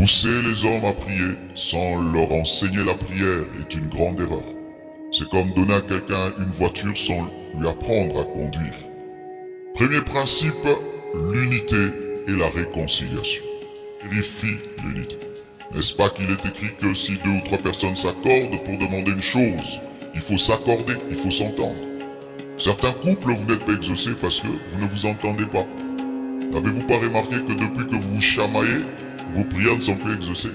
Pousser les hommes à prier sans leur enseigner la prière est une grande erreur. C'est comme donner à quelqu'un une voiture sans lui apprendre à conduire. Premier principe, l'unité et la réconciliation. Vérifie l'unité. N'est-ce pas qu'il est écrit que si 2 ou 3 personnes s'accordent pour demander une chose, il faut s'accorder, il faut s'entendre. Certains couples, vous n'êtes pas exaucés parce que vous ne vous entendez pas. N'avez-vous pas remarqué que depuis que vous vous chamaillez, vos prières ne sont plus exaucées?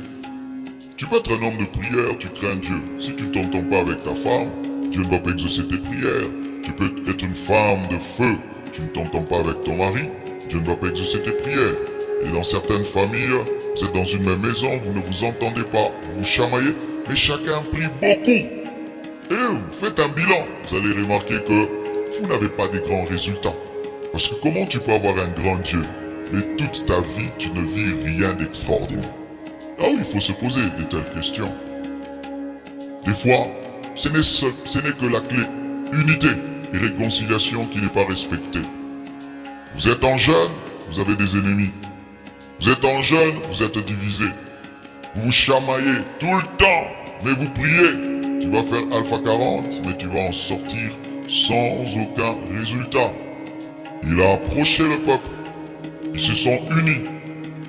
Tu peux être un homme de prière, tu crains Dieu. Si tu ne t'entends pas avec ta femme, Dieu ne va pas exaucer tes prières. Tu peux être une femme de feu, tu ne t'entends pas avec ton mari, Dieu ne va pas exaucer tes prières. Et dans certaines familles, vous êtes dans une même maison, vous ne vous entendez pas, vous vous chamaillez, mais chacun prie beaucoup. Et vous faites un bilan, vous allez remarquer que vous n'avez pas des grands résultats. Parce que comment tu peux avoir un grand Dieu, mais toute ta vie, tu ne vis rien d'extraordinaire? Ah oui, il faut se poser de telles questions. Des fois, ce n'est que la clé unité et réconciliation qui n'est pas respectée. Vous êtes en jeûne, vous avez des ennemis. Vous êtes en jeûne, vous êtes divisés. Vous vous chamaillez tout le temps, mais vous priez. Tu vas faire Alpha 40, mais tu vas en sortir sans aucun résultat. Il a approché le peuple. Ils se sont unis.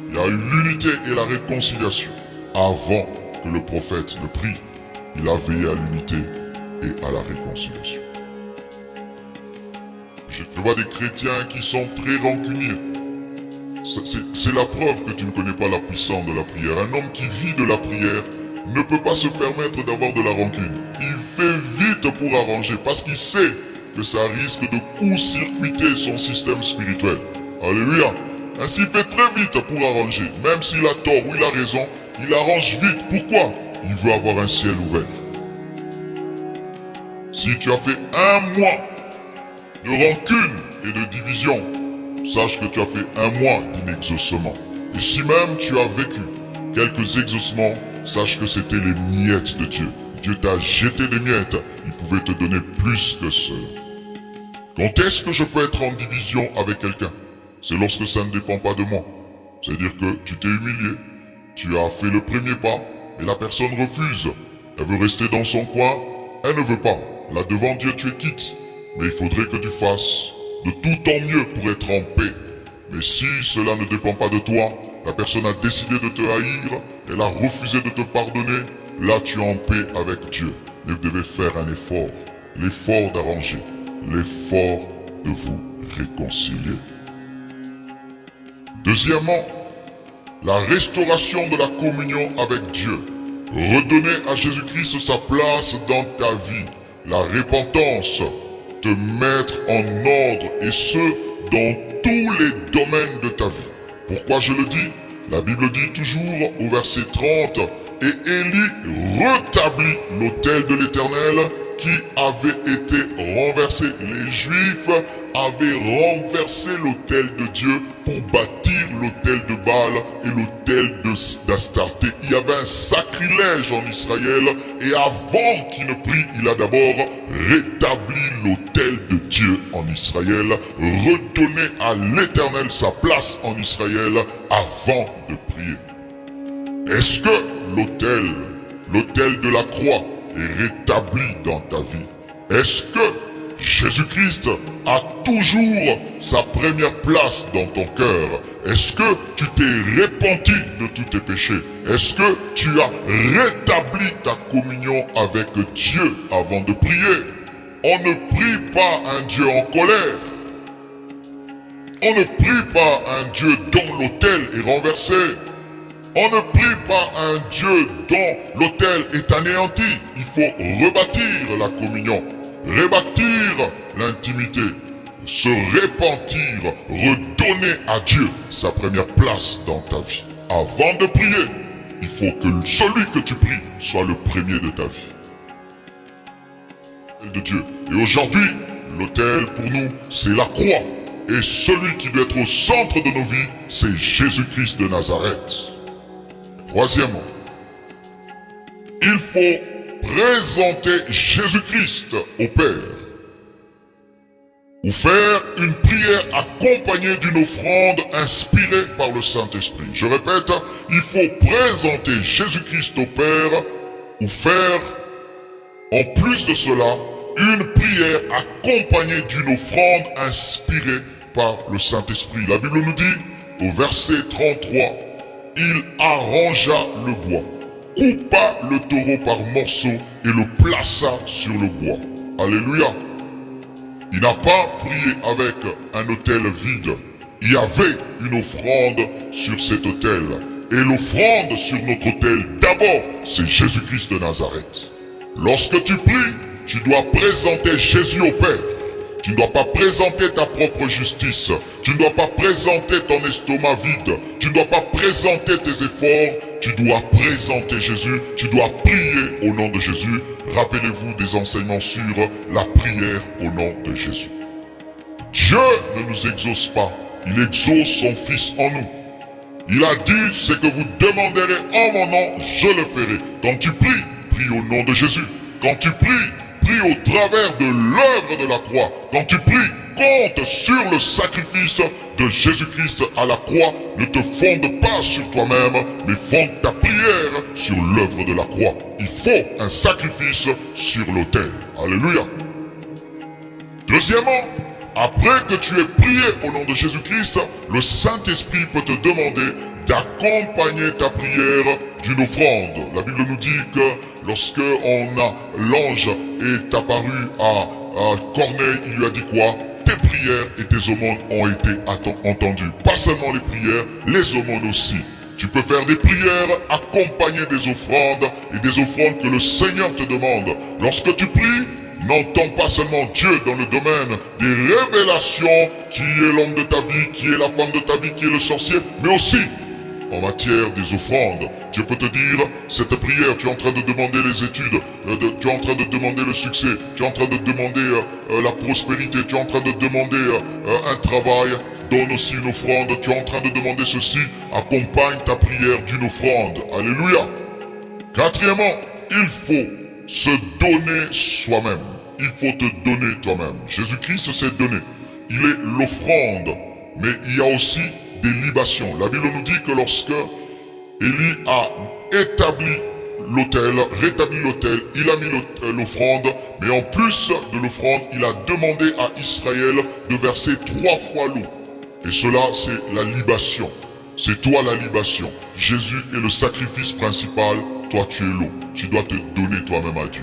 Il y a eu l'unité et la réconciliation. Avant que le prophète ne prie, il a veillé à l'unité et à la réconciliation. Je vois des chrétiens qui sont très rancuniers. C'est la preuve que tu ne connais pas la puissance de la prière. Un homme qui vit de la prière ne peut pas se permettre d'avoir de la rancune. Il fait vite pour arranger parce qu'il sait que ça risque de court-circuiter son système spirituel. Alléluia. Ainsi il fait très vite pour arranger. Même s'il a tort ou il a raison, il arrange vite. Pourquoi? Il veut avoir un ciel ouvert. Si tu as fait un mois de rancune et de division, sache que tu as fait un mois d'inexaucement. Et si même tu as vécu quelques exaucements, sache que c'était les miettes de Dieu. Dieu t'a jeté des miettes, il pouvait te donner plus que cela. Quand est-ce que je peux être en division avec quelqu'un? C'est lorsque ça ne dépend pas de moi. C'est-à-dire que tu t'es humilié, tu as fait le premier pas, et la personne refuse. Elle veut rester dans son coin, elle ne veut pas. Là devant Dieu tu es quitte, mais il faudrait que tu fasses de tout ton mieux pour être en paix. Mais si cela ne dépend pas de toi, la personne a décidé de te haïr, elle a refusé de te pardonner, là tu es en paix avec Dieu. Mais vous devez faire un effort, l'effort d'arranger, l'effort de vous réconcilier. Deuxièmement, la restauration de la communion avec Dieu. Redonner à Jésus-Christ sa place dans ta vie. La repentance, te mettre en ordre et ce, dans tous les domaines de ta vie. Pourquoi je le dis? La Bible dit toujours au verset 30, « Et Élie rétablit l'autel de l'Éternel qui avait été renversé. » Les Juifs avaient renversé l'autel de Dieu pour bâtir l'autel de Baal et l'autel d'Astarté. Il y avait un sacrilège en Israël et avant qu'il ne prie, il a d'abord rétabli l'autel de Dieu en Israël, redonné à l'Éternel sa place en Israël avant de prier. Est-ce que l'autel de la croix est rétabli dans ta vie? Est-ce que Jésus-Christ a toujours sa première place dans ton cœur? Est-ce que tu t'es repenti de tous tes péchés? Est-ce que tu as rétabli ta communion avec Dieu avant de prier? On ne prie pas un Dieu en colère. On ne prie pas un Dieu dont l'autel est renversé. On ne prie pas un Dieu dont l'autel est anéanti. Il faut rebâtir la communion, rebâtir l'intimité, se repentir, redonner à Dieu sa première place dans ta vie. Avant de prier, il faut que celui que tu pries soit le premier de ta vie. De Dieu. Et aujourd'hui, l'autel pour nous, c'est la croix. Et celui qui doit être au centre de nos vies, c'est Jésus-Christ de Nazareth. Troisièmement, il faut présenter Jésus-Christ au Père. ou faire une prière accompagnée d'une offrande inspirée par le Saint-Esprit. Je répète, il faut présenter Jésus-Christ au Père ou faire, en plus de cela, une prière accompagnée d'une offrande inspirée par le Saint-Esprit. La Bible nous dit, au verset 33, « Il arrangea le bois, coupa le taureau par morceaux et le plaça sur le bois. » Alléluia. Il n'a pas prié avec un autel vide. Il y avait une offrande sur cet autel. Et l'offrande sur notre autel, d'abord, c'est Jésus-Christ de Nazareth. Lorsque tu pries, tu dois présenter Jésus au Père. Tu ne dois pas présenter ta propre justice. Tu ne dois pas présenter ton estomac vide. Tu ne dois pas présenter tes efforts. Tu dois présenter Jésus. Tu dois prier au nom de Jésus. Rappelez-vous des enseignements sur la prière au nom de Jésus. Dieu ne nous exauce pas. Il exauce son Fils en nous. Il a dit, ce que vous demanderez en mon nom, je le ferai. Quand tu pries, prie au nom de Jésus. Quand tu prie, prie au travers de l'œuvre de la croix. Quand tu pries, compte sur le sacrifice de Jésus-Christ à la croix. Ne te fonde pas sur toi-même, mais fonde ta prière sur l'œuvre de la croix. Il faut un sacrifice sur l'autel. Alléluia. Deuxièmement, après que tu aies prié au nom de Jésus-Christ, le Saint-Esprit peut te demander d'accompagner ta prière d'une offrande. La Bible nous dit que lorsque l'ange est apparu à Corneille, il lui a dit quoi? Tes prières et tes aumônes ont été entendues. Pas seulement les prières, les aumônes aussi. Tu peux faire des prières accompagnées des offrandes et des offrandes que le Seigneur te demande. Lorsque tu pries, n'entends pas seulement Dieu dans le domaine des révélations, qui est l'homme de ta vie, qui est la femme de ta vie, qui est le sorcier, mais aussi en matière des offrandes. Dieu peut te dire, cette prière, tu es en train de demander les études, tu es en train de demander le succès, tu es en train de demander la prospérité, tu es en train de demander un travail, donne aussi une offrande, tu es en train de demander ceci, accompagne ta prière d'une offrande. Alléluia. Quatrièmement, il faut se donner soi-même. Il faut te donner toi-même. Jésus-Christ s'est donné. Il est l'offrande. Mais il y a aussi des libations. La Bible nous dit que lorsque Élie a établi l'autel, rétabli l'autel, il a mis l'offrande, mais en plus de l'offrande, il a demandé à Israël de verser 3 fois l'eau. Et cela, c'est la libation. C'est toi la libation. Jésus est le sacrifice principal. Toi, tu es l'eau. Tu dois te donner toi-même à Dieu.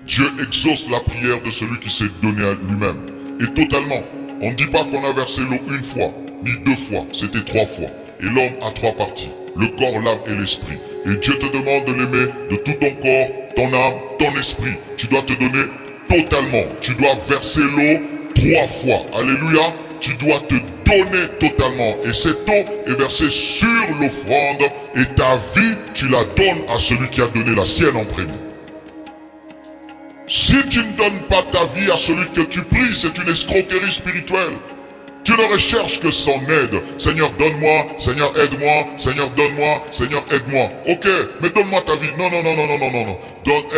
Dieu exauce la prière de celui qui s'est donné à lui-même. Et totalement. On ne dit pas qu'on a versé l'eau une fois, ni 2 fois. C'était 3 fois. Et l'homme a 3 parties. Le corps, l'âme et l'esprit. Et Dieu te demande de l'aimer de tout ton corps, ton âme, ton esprit. Tu dois te donner totalement. Tu dois verser l'eau 3 fois. Alléluia. Tu dois te donner totalement. Et cette eau est versée sur l'offrande. Et ta vie, tu la donnes à celui qui a donné la sienne en premier. Si tu ne donnes pas ta vie à celui que tu pries, c'est une escroquerie spirituelle. Tu ne recherches que son aide. Seigneur, donne-moi. Seigneur, aide-moi. Seigneur, donne-moi. Seigneur, aide-moi. Ok, mais donne-moi ta vie. Non, non, non, non, non, non, non, non.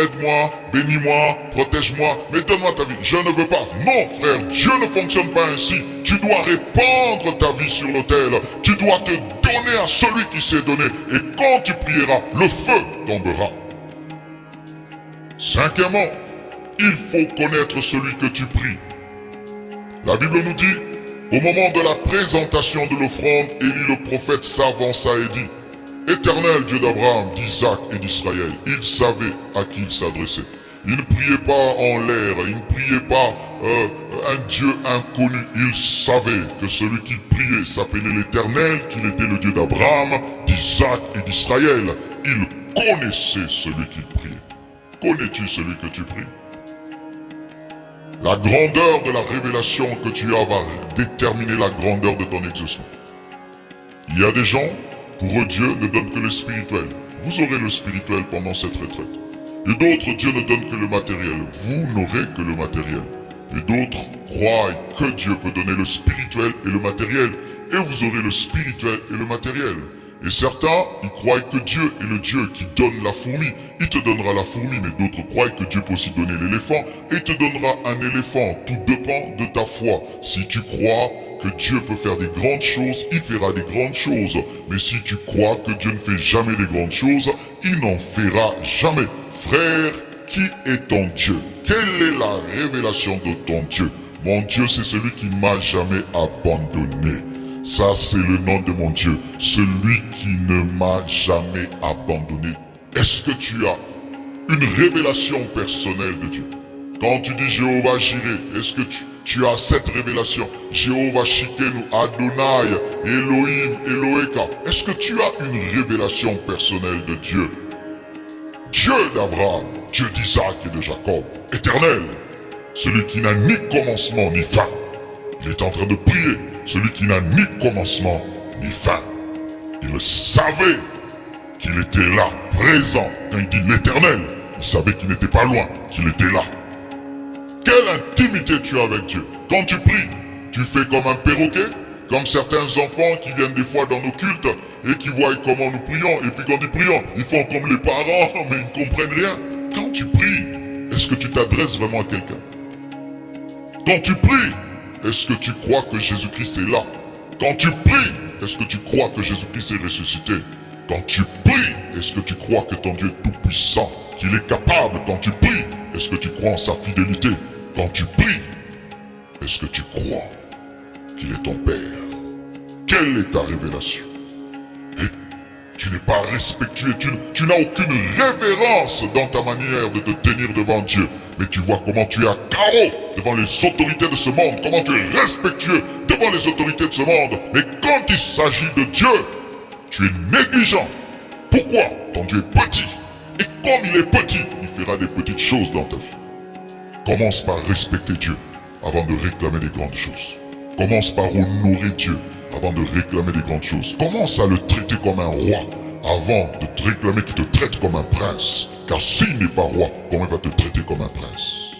Aide-moi, bénis-moi, protège-moi, mais donne-moi ta vie. Je ne veux pas. Non, frère, Dieu ne fonctionne pas ainsi. Tu dois répandre ta vie sur l'autel. Tu dois te donner à celui qui s'est donné. Et quand tu prieras, le feu tombera. Cinquièmement, il faut connaître celui que tu pries. La Bible nous dit, au moment de la présentation de l'offrande, Élie le prophète s'avança et dit, « Éternel Dieu d'Abraham, d'Isaac et d'Israël », il savait à qui il s'adressait. Il ne priait pas en l'air, il ne priait pas un Dieu inconnu. Il savait que celui qu'il priait s'appelait l'Éternel, qu'il était le Dieu d'Abraham, d'Isaac et d'Israël. Il connaissait celui qu'il priait. Connais-tu celui que tu pries? La grandeur de la révélation que tu as va déterminer la grandeur de ton exaucement. Il y a des gens, pour eux Dieu ne donne que le spirituel. Vous aurez le spirituel pendant cette retraite. Et d'autres, Dieu ne donne que le matériel. Vous n'aurez que le matériel. Et d'autres croient que Dieu peut donner le spirituel et le matériel. Et vous aurez le spirituel et le matériel. Et certains, ils croient que Dieu est le Dieu qui donne la fourmi. Il te donnera la fourmi, mais d'autres croient que Dieu peut aussi donner l'éléphant. Et il te donnera un éléphant. Tout dépend de ta foi. Si tu crois que Dieu peut faire des grandes choses, il fera des grandes choses. Mais si tu crois que Dieu ne fait jamais des grandes choses, il n'en fera jamais. Frère, qui est ton Dieu? Quelle est la révélation de ton Dieu? Mon Dieu, c'est celui qui m'a jamais abandonné. Ça, c'est le nom de mon Dieu. Celui qui ne m'a jamais abandonné. Est-ce que tu as une révélation personnelle de Dieu? Quand tu dis Jéhovah Jireh, est-ce que tu as cette révélation? Jéhovah Shikenu, Adonai, Elohim, Eloheka. Est-ce que tu as une révélation personnelle de Dieu? Dieu d'Abraham, Dieu d'Isaac et de Jacob, éternel, celui qui n'a ni commencement ni fin. Il est en train de prier, celui qui n'a ni commencement ni fin. Il savait qu'il était là, présent. Quand il dit l'éternel, il savait qu'il n'était pas loin, qu'il était là. Quelle intimité tu as avec Dieu? Quand tu pries, tu fais comme un perroquet, comme certains enfants qui viennent des fois dans nos cultes et qui voient comment nous prions. Et puis quand ils prient, ils font comme les parents, mais ils ne comprennent rien. Quand tu pries, est-ce que tu t'adresses vraiment à quelqu'un? Quand tu pries, est-ce que tu crois que Jésus-Christ est là? Quand tu pries, est-ce que tu crois que Jésus-Christ est ressuscité? Quand tu pries, est-ce que tu crois que ton Dieu est tout-puissant, qu'il est capable? Quand tu pries, est-ce que tu crois en sa fidélité? Quand tu pries, est-ce que tu crois qu'il est ton Père? Quelle est ta révélation? Et tu n'es pas respectueux, tu n'as aucune révérence dans ta manière de te tenir devant Dieu. Mais tu vois comment tu es à carreau devant les autorités de ce monde, comment tu es respectueux devant les autorités de ce monde. Mais quand il s'agit de Dieu, tu es négligent. Pourquoi? Ton Dieu est petit. Et comme il est petit, il fera des petites choses dans ta vie. Commence par respecter Dieu avant de réclamer des grandes choses. Commence par honorer Dieu avant de réclamer des grandes choses. Commence à le traiter comme un roi avant de te réclamer qu'il te traite comme un prince. Car s'il n'est pas roi, comment il va te traiter comme un prince?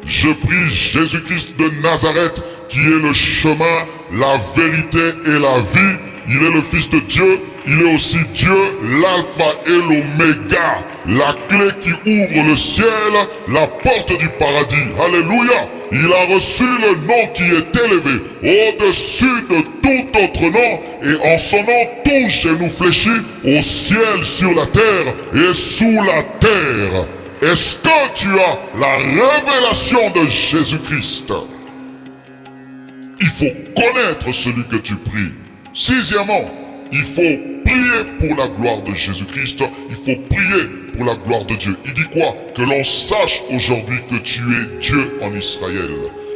Je prie Jésus-Christ de Nazareth, qui est le chemin, la vérité et la vie. Il est le Fils de Dieu, il est aussi Dieu, l'alpha et l'oméga, la clé qui ouvre le ciel, la porte du paradis. Alléluia! Il a reçu le nom qui est élevé au-dessus de tout autre nom, et en son nom tout genou fléchit au ciel, sur la terre et sous la terre. Est-ce que tu as la révélation de Jésus-Christ? Il faut connaître celui que tu pries. Sixièmement, il faut prier pour la gloire de Jésus-Christ. Il faut prier pour la gloire de Dieu. Il dit quoi? Que l'on sache aujourd'hui que tu es Dieu en Israël.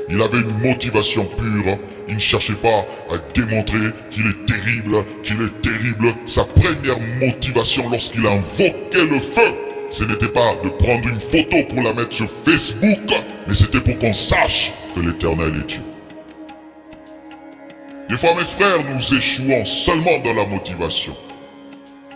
Il avait une motivation pure. Il ne cherchait pas à démontrer qu'il est terrible, qu'il est terrible. Sa première motivation lorsqu'il invoquait le feu, ce n'était pas de prendre une photo pour la mettre sur Facebook, mais c'était pour qu'on sache que l'Éternel est Dieu. Des fois, mes frères, nous échouons seulement dans la motivation.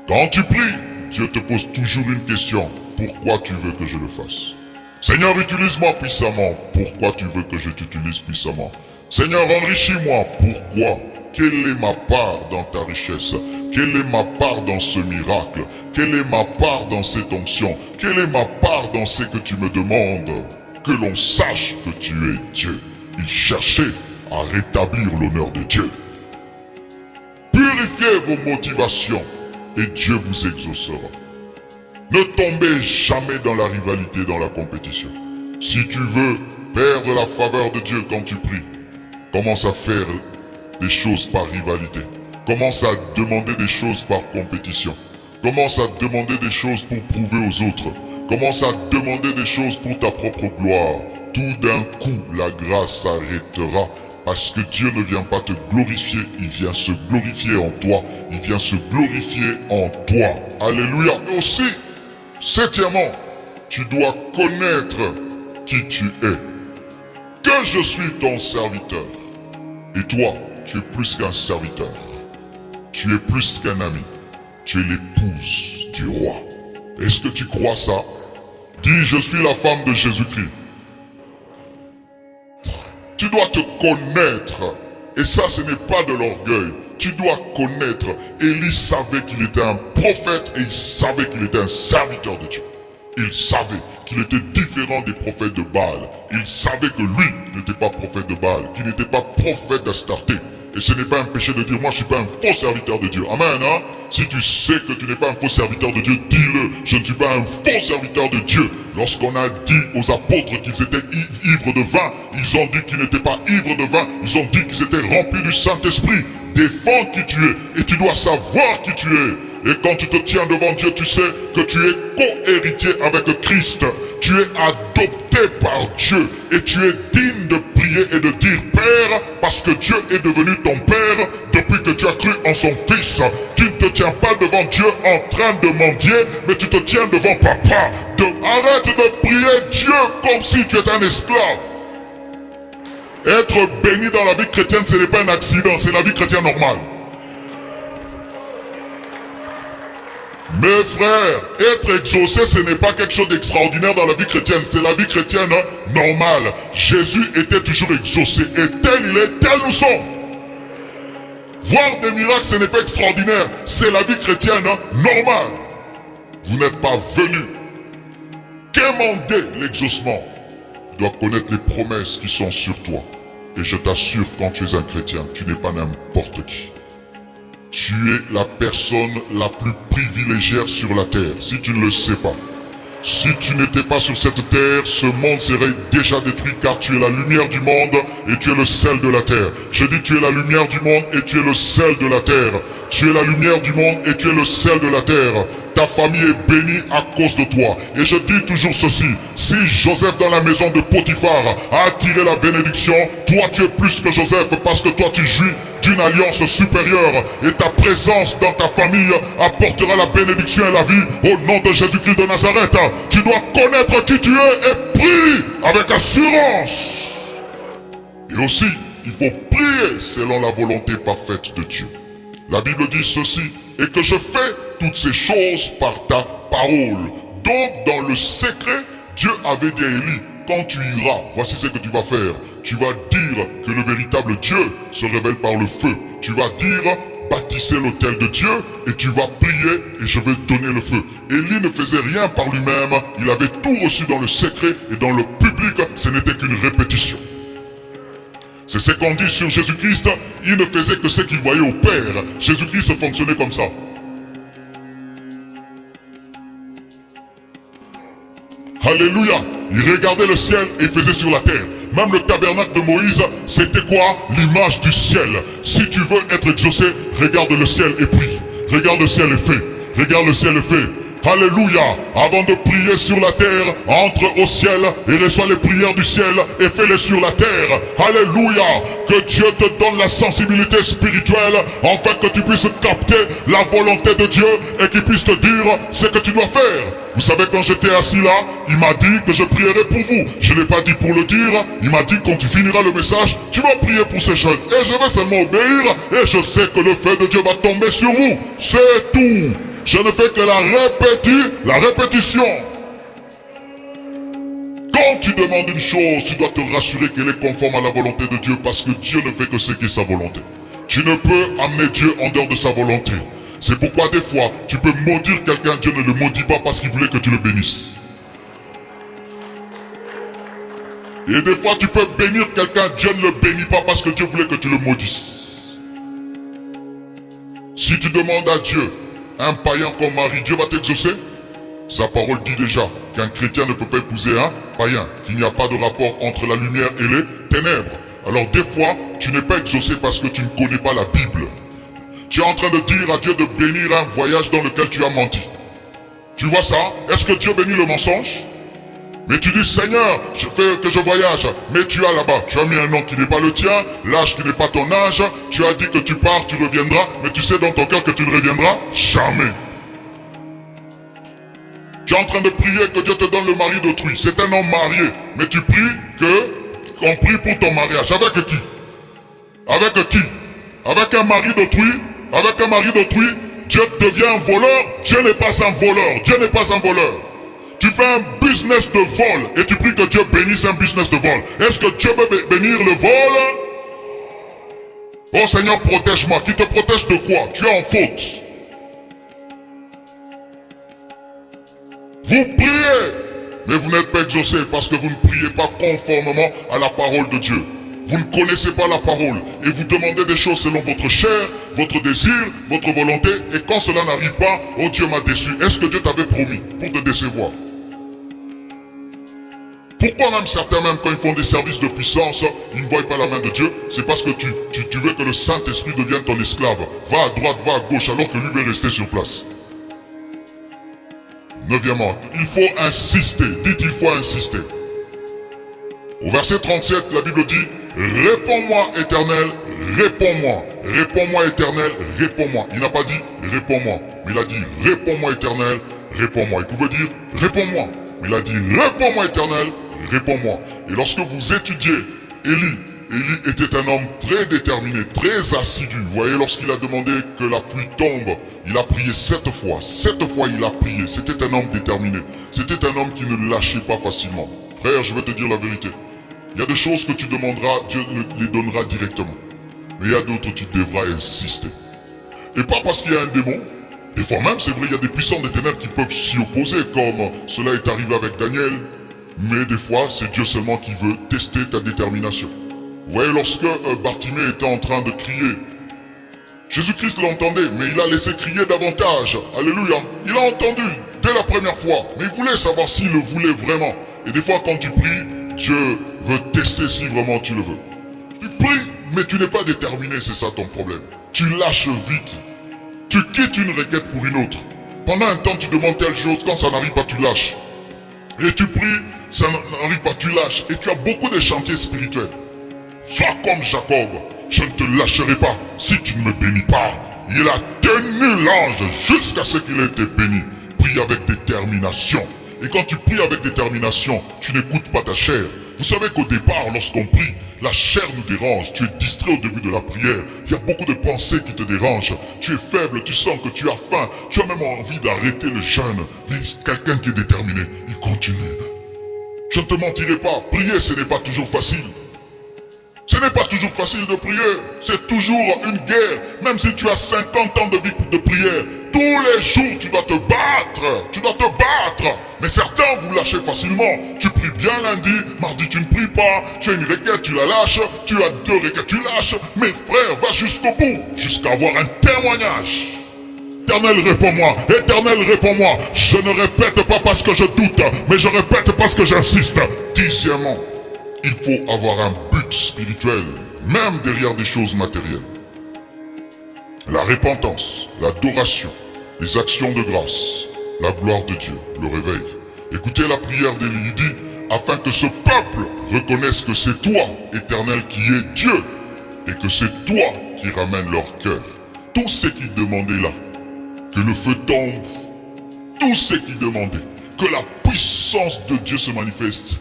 Quand tu pries, Dieu te pose toujours une question. Pourquoi tu veux que je le fasse? Seigneur, utilise-moi puissamment. Pourquoi tu veux que je t'utilise puissamment? Seigneur, enrichis-moi. Pourquoi? Quelle est ma part dans ta richesse? Quelle est ma part dans ce miracle? Quelle est ma part dans cette onction? Quelle est ma part dans ce que tu me demandes? Que l'on sache que tu es Dieu. Il cherchait à rétablir l'honneur de Dieu. Purifiez vos motivations et Dieu vous exaucera. Ne tombez jamais dans la rivalité, dans la compétition. Si tu veux perdre la faveur de Dieu quand tu pries, commence à faire des choses par rivalité. Commence à demander des choses par compétition. Commence à demander des choses pour prouver aux autres. Commence à demander des choses pour ta propre gloire. Tout d'un coup, la grâce s'arrêtera. Parce que Dieu ne vient pas te glorifier, il vient se glorifier en toi. Il vient se glorifier en toi. Alléluia. Et aussi, septièmement, tu dois connaître qui tu es. Que je suis ton serviteur. Et toi, tu es plus qu'un serviteur. Tu es plus qu'un ami. Tu es l'épouse du roi. Est-ce que tu crois ça? Dis, je suis la femme de Jésus-Christ. Tu dois te connaître. Et ça, ce n'est pas de l'orgueil. Tu dois connaître. Élie savait qu'il était un prophète et il savait qu'il était un serviteur de Dieu. Il savait qu'il était différent des prophètes de Baal. Il savait que lui n'était pas prophète de Baal, qu'il n'était pas prophète d'Astarté. Et ce n'est pas un péché de dire, moi je ne suis pas un faux serviteur de Dieu. Amen, hein? Si tu sais que tu n'es pas un faux serviteur de Dieu, dis-le. Je ne suis pas un faux serviteur de Dieu. Lorsqu'on a dit aux apôtres qu'ils étaient ivres de vin, ils ont dit qu'ils n'étaient pas ivres de vin. Ils ont dit qu'ils étaient remplis du Saint-Esprit. Défends qui tu es et tu dois savoir qui tu es. Et quand tu te tiens devant Dieu, tu sais que tu es co-héritier avec Christ. Tu es adopté par Dieu et tu es digne de prier et de dire Père, parce que Dieu est devenu ton Père depuis que tu as cru en son Fils. Tu ne te tiens pas devant Dieu en train de mendier, mais tu te tiens devant Papa. Arrête de prier Dieu comme si tu étais un esclave. Être béni dans la vie chrétienne, ce n'est pas un accident, c'est la vie chrétienne normale. Mes frères, être exaucé, ce n'est pas quelque chose d'extraordinaire dans la vie chrétienne, c'est la vie chrétienne normale. Jésus était toujours exaucé, et tel il est, tel nous sommes. Voir des miracles, ce n'est pas extraordinaire, c'est la vie chrétienne normale. Vous n'êtes pas venu quémander l'exaucement. Tu dois connaître les promesses qui sont sur toi. Et je t'assure, quand tu es un chrétien, tu n'es pas n'importe qui. Tu es la personne la plus privilégiée sur la terre, si tu ne le sais pas. Si tu n'étais pas sur cette terre, ce monde serait déjà détruit car tu es la lumière du monde et tu es le sel de la terre. Je dis tu es la lumière du monde et tu es le sel de la terre. Tu es la lumière du monde et tu es le sel de la terre. Ta famille est bénie à cause de toi. Et je dis toujours ceci, si Joseph dans la maison de Potiphar a attiré la bénédiction, toi tu es plus que Joseph parce que toi tu jouis d'une alliance supérieure et ta présence dans ta famille apportera la bénédiction et la vie au nom de Jésus-Christ de Nazareth. Tu dois connaître qui tu es et prie avec assurance. Et aussi, il faut prier selon la volonté parfaite de Dieu. La Bible dit ceci, et que je fais toutes ces choses par ta parole. Donc dans le secret, Dieu avait dit à Élie, quand tu iras, voici ce que tu vas faire. Tu vas dire que le véritable Dieu se révèle par le feu. Tu vas dire, bâtissez l'autel de Dieu et tu vas prier et je vais donner le feu. Élie ne faisait rien par lui-même, il avait tout reçu dans le secret et dans le public, ce n'était qu'une répétition. C'est ce qu'on dit sur Jésus-Christ, il ne faisait que ce qu'il voyait au Père. Jésus-Christ fonctionnait comme ça. Alléluia, il regardait le ciel et faisait sur la terre. Même le tabernacle de Moïse, c'était quoi? L'image du ciel. Si tu veux être exaucé, regarde le ciel et prie. Regarde le ciel et fais. Regarde le ciel et fais. Alléluia. Avant de prier sur la terre, entre au ciel et reçois les prières du ciel et fais-les sur la terre. Alléluia. Que Dieu te donne la sensibilité spirituelle afin que tu puisses capter la volonté de Dieu et qu'il puisse te dire ce que tu dois faire. Vous savez, quand j'étais assis là, il m'a dit que je prierai pour vous. Je ne l'ai pas dit pour le dire. Il m'a dit quand tu finiras le message, tu vas prier pour ces jeunes. Et je vais seulement obéir et je sais que le feu de Dieu va tomber sur vous. C'est tout. Je ne fais que la répétition. Quand tu demandes une chose, tu dois te rassurer qu'elle est conforme à la volonté de Dieu parce que Dieu ne fait que ce qui est sa volonté. Tu ne peux amener Dieu en dehors de sa volonté. C'est pourquoi des fois, tu peux maudire quelqu'un, Dieu ne le maudit pas parce qu'il voulait que tu le bénisses. Et des fois, tu peux bénir quelqu'un, Dieu ne le bénit pas parce que Dieu voulait que tu le maudisses. Si tu demandes à Dieu un païen comme mari, Dieu va t'exaucer. Sa parole dit déjà qu'un chrétien ne peut pas épouser un païen, qu'il n'y a pas de rapport entre la lumière et les ténèbres. Alors des fois, tu n'es pas exaucé parce que tu ne connais pas la Bible. Tu es en train de dire à Dieu de bénir un voyage dans lequel tu as menti. Tu vois ça? Est-ce que Dieu bénit le mensonge? Mais tu dis, Seigneur, je fais que je voyage, mais tu as là-bas, tu as mis un nom qui n'est pas le tien, l'âge qui n'est pas ton âge, tu as dit que tu pars, tu reviendras, mais tu sais dans ton cœur que tu ne reviendras jamais. Tu es en train de prier que Dieu te donne le mari d'autrui, c'est un homme marié, mais tu pries qu'on prie pour ton mariage. Avec qui? Avec qui? Avec un mari d'autrui? Avec un mari d'autrui, Dieu devient un voleur. Dieu n'est pas un voleur, Dieu n'est pas un voleur. Tu fais un business de vol et tu pries que Dieu bénisse un business de vol. Est-ce que Dieu peut bénir le vol? Oh Seigneur, protège-moi. Qui te protège de quoi? Tu es en faute. Vous priez, mais vous n'êtes pas exaucé parce que vous ne priez pas conformément à la parole de Dieu. Vous ne connaissez pas la parole et vous demandez des choses selon votre chair, votre désir, votre volonté. Et quand cela n'arrive pas, oh Dieu m'a déçu. Est-ce que Dieu t'avait promis pour te décevoir? Pourquoi même certains, même quand ils font des services de puissance, ils ne voient pas la main de Dieu? C'est parce que tu veux que le Saint-Esprit devienne ton esclave. Va à droite, va à gauche, alors que lui veut rester sur place. Neuvièmement, il faut insister. Dites, il faut insister. Au verset 37, la Bible dit, réponds-moi, Éternel, réponds-moi. Réponds-moi, Éternel, réponds-moi. Il n'a pas dit, réponds-moi. Mais il a dit, réponds-moi, Éternel, réponds-moi. Il pouvait dire, réponds-moi. Mais il a dit, réponds-moi, Éternel, réponds-moi. Et lorsque vous étudiez Élie était un homme très déterminé, très assidu. Vous voyez, lorsqu'il a demandé que la pluie tombe, il a prié 7 fois. 7 fois il a prié. C'était un homme déterminé. C'était un homme qui ne lâchait pas facilement. Frère, je vais te dire la vérité. Il y a des choses que tu demanderas, Dieu les donnera directement. Mais il y a d'autres, tu devras insister. Et pas parce qu'il y a un démon. Des fois même, c'est vrai, il y a des puissants des ténèbres qui peuvent s'y opposer, comme cela est arrivé avec Daniel. Mais des fois, c'est Dieu seulement qui veut tester ta détermination. Vous voyez, lorsque Bartimée était en train de crier, Jésus-Christ l'entendait, mais il a laissé crier davantage. Alléluia. Il a entendu dès la première fois, mais il voulait savoir s'il le voulait vraiment. Et des fois, quand tu pries, Dieu veut tester si vraiment tu le veux. Tu pries, mais tu n'es pas déterminé, c'est ça ton problème. Tu lâches vite. Tu quittes une requête pour une autre. Pendant un temps, tu demandes telle chose, quand ça n'arrive pas, tu lâches. Et tu pries, ça n'arrive pas, tu lâches. Et tu as beaucoup de chantiers spirituels. Sois comme Jacob, je ne te lâcherai pas si tu ne me bénis pas. Il a tenu l'ange jusqu'à ce qu'il ait été béni. Prie avec détermination. Et quand tu pries avec détermination, tu n'écoutes pas ta chair. Vous savez qu'au départ, lorsqu'on prie, la chair nous dérange. Tu es distrait au début de la prière. Il y a beaucoup de pensées qui te dérangent. Tu es faible, tu sens que tu as faim. Tu as même envie d'arrêter le jeûne. Mais quelqu'un qui est déterminé, il continue. Je ne te mentirai pas, prier ce n'est pas toujours facile. Ce n'est pas toujours facile de prier, c'est toujours une guerre. Même si tu as 50 ans de vie de prière, tous les jours tu dois te battre. Mais certains vous lâchez facilement. Tu pries bien lundi, mardi tu ne pries pas. Tu as une requête, tu la lâches. Tu as 2 requêtes, tu lâches. Mais frère, va jusqu'au bout, jusqu'à avoir un témoignage. Éternel, réponds-moi. Éternel, réponds-moi. Je ne répète pas parce que je doute, mais je répète parce que j'insiste. 10e, il faut avoir un but spirituel, même derrière des choses matérielles. La repentance, l'adoration, les actions de grâce, la gloire de Dieu, le réveil. Écoutez la prière d'Élie, il dit, afin que ce peuple reconnaisse que c'est toi, Éternel, qui es Dieu, et que c'est toi qui ramène leur cœur. Tout ce qu'ils demandaient là, que le feu tombe, tout ce qu'ils demandaient, que la puissance de Dieu se manifeste.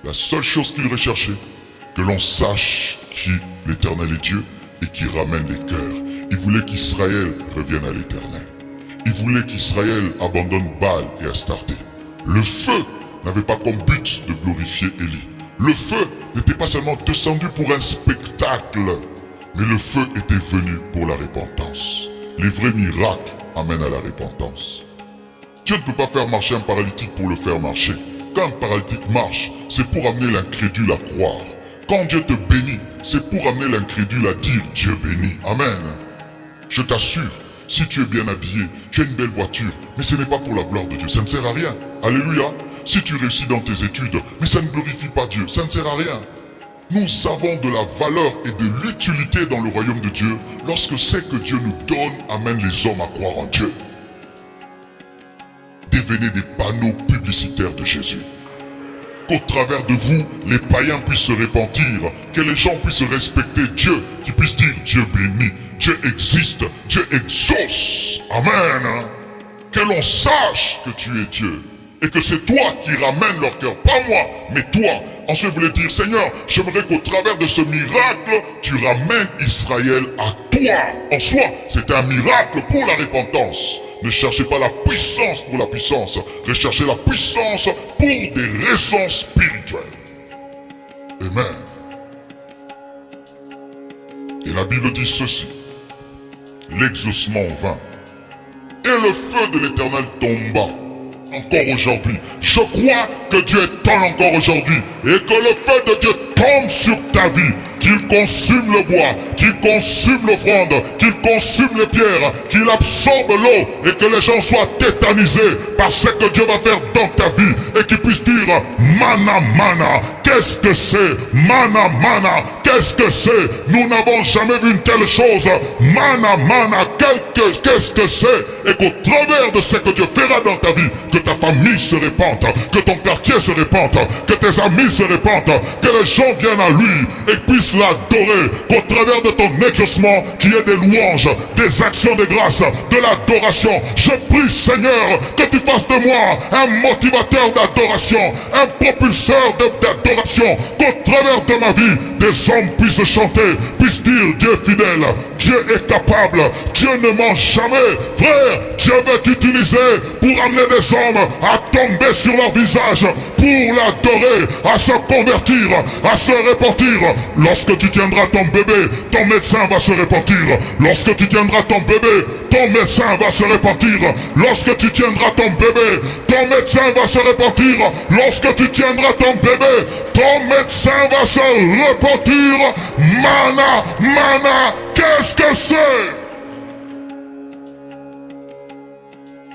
La seule chose qu'il recherchait, que l'on sache qui l'Éternel est Dieu et qui ramène les cœurs. Il voulait qu'Israël revienne à l'Éternel. Il voulait qu'Israël abandonne Baal et Astarté. Le feu n'avait pas comme but de glorifier Élie. Le feu n'était pas seulement descendu pour un spectacle, mais le feu était venu pour la repentance. Les vrais miracles amènent à la repentance. Dieu ne peut pas faire marcher un paralytique pour le faire marcher. Quand un paralytique marche, c'est pour amener l'incrédule à croire. Quand Dieu te bénit, c'est pour amener l'incrédule à dire Dieu bénit. Amen. Je t'assure, si tu es bien habillé, tu as une belle voiture, mais ce n'est pas pour la gloire de Dieu, ça ne sert à rien. Alléluia. Si tu réussis dans tes études, mais ça ne glorifie pas Dieu, ça ne sert à rien. Nous avons de la valeur et de l'utilité dans le royaume de Dieu lorsque c'est que Dieu nous donne amène les hommes à croire en Dieu. Devenez des panneaux publicitaires de Jésus. Qu'au travers de vous, les païens puissent se repentir, que les gens puissent respecter Dieu, qu'ils puissent dire Dieu bénit, Dieu existe, Dieu exauce. Amen. Que l'on sache que tu es Dieu et que c'est toi qui ramènes leur cœur, pas moi, mais toi. Ensuite, vous voulez dire, Seigneur, j'aimerais qu'au travers de ce miracle, tu ramènes Israël à toi. En soi, c'est un miracle pour la repentance. Ne cherchez pas la puissance pour la puissance. Recherchez la puissance pour des raisons spirituelles. Amen. Et la Bible dit ceci. L'exaucement vint. Et le feu de l'Éternel tomba. Encore aujourd'hui. Je crois que Dieu étonne encore aujourd'hui. Et que le feu de Dieu tombe sur ta vie. Qu'il consume le bois, qu'il consume l'offrande, qu'il consume les pierres, qu'il absorbe l'eau et que les gens soient tétanisés par ce que Dieu va faire dans ta vie et qu'ils puissent dire mana mana, qu'est-ce que c'est? Mana mana, qu'est-ce que c'est? Nous n'avons jamais vu une telle chose. Mana mana, qu'est-ce que c'est? Et qu'au travers de ce que Dieu fera dans ta vie, que ta famille se répande, que ton quartier se répande, que tes amis se répandent, que les gens viennent à lui et puissent l'adorer, qu'au travers de ton exaucement, qu'il y ait des louanges, des actions de grâce, de l'adoration. Je prie, Seigneur, que tu fasses de moi un motivateur d'adoration, un propulseur d'adoration, qu'au travers de ma vie, des hommes puissent chanter, puissent dire Dieu est fidèle, Dieu est capable, Dieu ne ment jamais. Frère, Dieu veut t'utiliser pour amener des hommes à tomber sur leur visage, pour l'adorer, à se convertir, à se repentir. Lorsque tu tiendras ton bébé, ton médecin va se repentir. Lorsque tu tiendras ton bébé, ton médecin va se repentir. Lorsque tu tiendras ton bébé, ton médecin va se repentir. Lorsque tu tiendras ton bébé, ton médecin va se repentir. Mana, mana, qu'est-ce que c'est?